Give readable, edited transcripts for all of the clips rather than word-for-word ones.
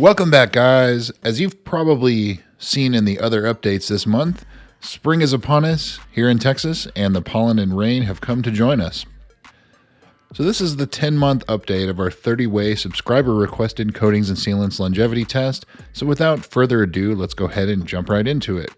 Welcome back, guys. As you've probably seen in the other updates this month, spring is upon us here in Texas, and the pollen and rain have come to join us. So this is the 10-month update of our 30-way subscriber-requested coatings and sealants longevity test. So without further ado, let's go ahead and jump right into it.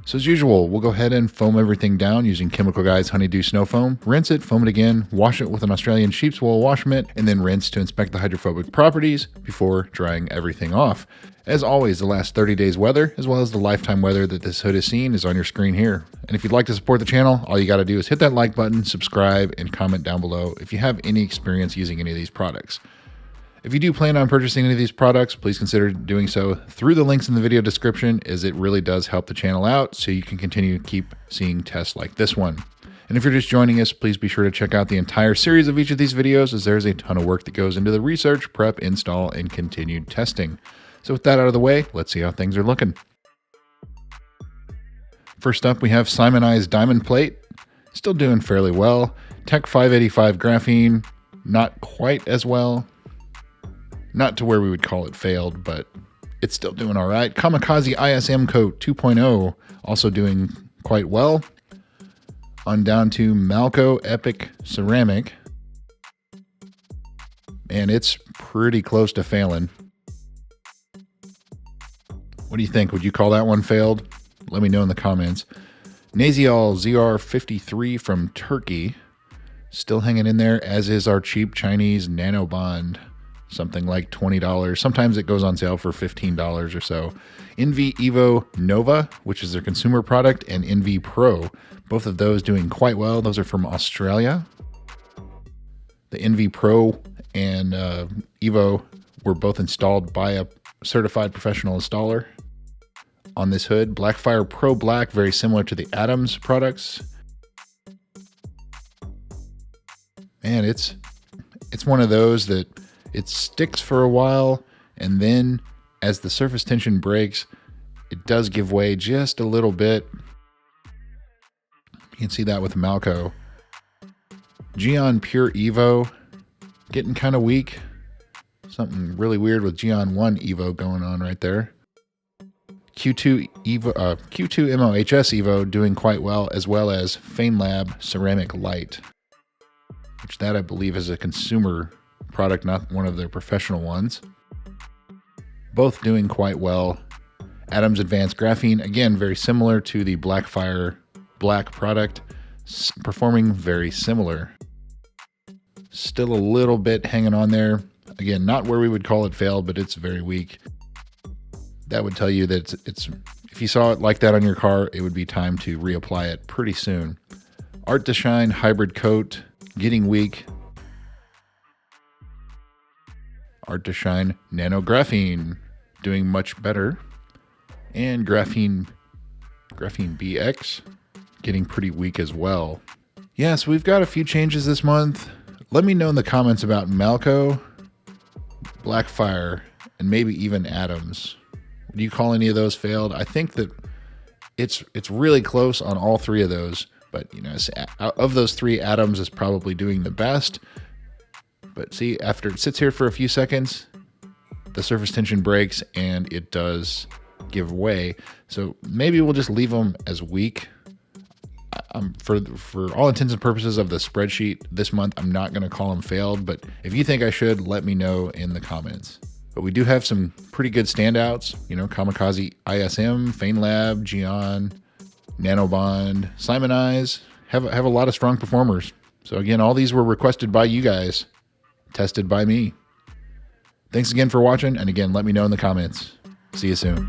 So as usual, we'll go ahead and foam everything down using Chemical Guys Honeydew Snow Foam. Rinse it, foam it again, wash it with an Australian sheep's wool wash mitt, and then rinse to inspect the hydrophobic properties before drying everything off. As always, the last 30 days weather, as well as the lifetime weather that this hood has seen, is on your screen here. And if you'd like to support the channel, all you got to do is hit that like button, subscribe, and comment down below if you have any experience using any of these products. If you do plan on purchasing any of these products, please consider doing so through the links in the video description, as it really does help the channel out so you can continue to keep seeing tests like this one. And if you're just joining us, please be sure to check out the entire series of each of these videos, as there's a ton of work that goes into the research, prep, install, and continued testing. So with that out of the way, let's see how things are looking. First up, we have Simonized Diamond Plate, still doing fairly well. Tech 585 Graphene, not quite as well. Not to where we would call it failed, but it's still doing all right. Kamikaze ISM Coat 2.0, also doing quite well. On down to Malco Epic Ceramic. And it's pretty close to failing. What do you think? Would you call that one failed? Let me know in the comments. Naziol ZR53 from Turkey. Still hanging in there, as is our cheap Chinese Nanobond. Something like $20. Sometimes it goes on sale for $15 or so. Envy Evo Nova, which is their consumer product, and Envy Pro. Both of those doing quite well. Those are from Australia. The Envy Pro and Evo were both installed by a certified professional installer on this hood. Blackfire Pro Black, very similar to the Adams products. And it's one of those that it sticks for a while, and then as the surface tension breaks, it does give way just a little bit. You can see that with Malco. Geon Pure Evo, getting kind of weak. Something really weird with Geon 1 Evo going on right there. Q2 MOHS Evo doing quite well, as well as FaneLab Ceramic Light, which that I believe is a consumer product, not one of their professional ones. Both doing quite well. Adams Advanced Graphene, again, very similar to the Blackfire Black product, performing very similar. Still a little bit hanging on there. Again, not where we would call it failed, but it's very weak. That would tell you that it's if you saw it like that on your car, it would be time to reapply it pretty soon. Art to Shine Hybrid Coat, getting weak. Art to Shine Nano Graphene, doing much better. And Graphene BX, getting pretty weak as well. Yeah, so we've got a few changes this month. Let me know in the comments about Malco, Blackfire, and maybe even Adams. Do you call any of those failed? I think that it's really close on all three of those. But, you know, of those three, Adams is probably doing the best. But see, after it sits here for a few seconds, the surface tension breaks and it does give way. So maybe we'll just leave them as weak. For all intents and purposes of the spreadsheet this month, I'm not going to call them failed. But if you think I should, let me know in the comments. But we do have some pretty good standouts. You know, Kamikaze ISM, FaneLab, Geon, Nanobond, Simonize. Have a lot of strong performers. So again, all these were requested by you guys. Tested by me. Thanks again for watching, and again, let me know in the comments. See you soon.